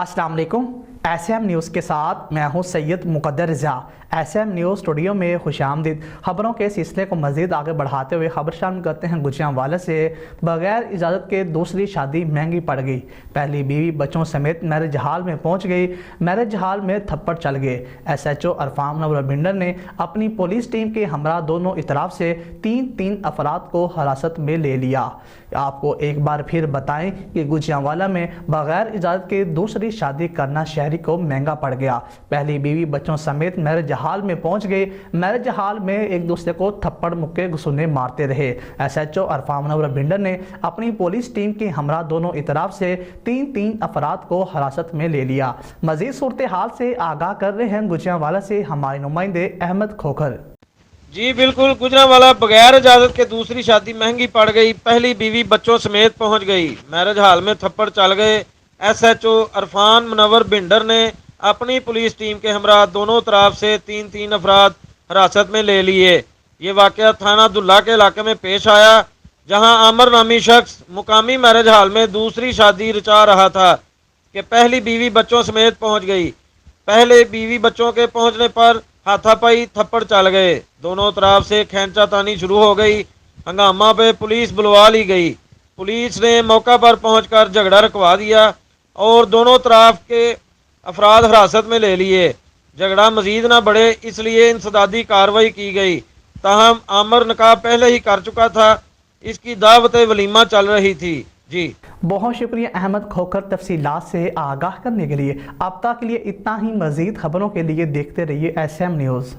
अस्सलाम वालेकुम। SM news के साथ मैं हूं सैयद मुकद्दर रज़ा। SM न्यूज़ स्टूडियो में खुशामदीद। खबरों के सिलसिले को मज़ीद आगे बढ़ाते हुए खबर शामिल करते हैं। गुजरांवाला से बगैर इजाज़त के दूसरी शादी महंगी पड़ गई। पहली बीवी बच्चों समेत मैरिज हाल में पहुंच गई। मैरिज हाल में थप्पड़ चल गए। SHO अरफान मुनव्वर बिंडर ने अपनी पुलिस टीम के हमरा दोनों इतराफ से तीन अफराद को हिरासत में ले लिया। आपको एक बार फिर बताएं कि गुजरांवाला में बगैर इजाज़त के दूसरी शादी करना शहरी को महंगा पड़ गया। पहली बीवी बच्चों समेत मैरिज हाल में पहुंच गए। मैरिज हाल में एक दूसरे को थप्पड़ मुक्के घुसूने मारते रहे। SHO अरफान मुनव्वर बिंडर ने अपनी पुलिस टीम के हमरा दोनों इतराफ से तीन अफराद को हिरासत में ले लिया। मजीद सूरत हाल से आगाह कर रहे हैं गुजरांवाला से हमारे नुमाइंदे अहमद खोखर। जी बिल्कुल, गुजरांवाला बगैर इजाजत के दूसरी शादी महंगी पड़ गई। पहली बीवी बच्चों समेत पहुंच गई। मैरिज हाल में थप्पड़ चल गए। SHO अरफान मुनव्वर बिंडर ने अपनी पुलिस टीम के हमरा दोनों तरफ से तीन अफराद हिरासत में ले लिए। ये वाकया थाना दुल्ला के इलाके में पेश आया, जहां आमर नामी शख्स मुकामी मैरिज हाल में दूसरी शादी रचा रहा था कि पहली बीवी बच्चों समेत पहुंच गई। पहले बीवी बच्चों के पहुंचने पर हाथापाई थप्पड़ चल गए। दोनों तरफ से खींचातानी शुरू हो गई। हंगामा पे पुलिस बुलवा ली गई। पुलिस ने मौका पर पहुंचकर झगड़ा रुकवा दिया और दोनों तरफ के अफराद हिरासत में ले लिए। झगड़ा मजीद ना बढ़े इसलिए इंसदादी कार्रवाई की गई। ताहम आमर नकाब पहले ही कर चुका था। इसकी दावत वलीमा चल रही थी। जी बहुत शुक्रिया अहमद खोखर तफसीलात से आगाह करने के लिए। अब तक के लिए इतना ही। मजीद खबरों के लिए देखते रहिए SM न्यूज़।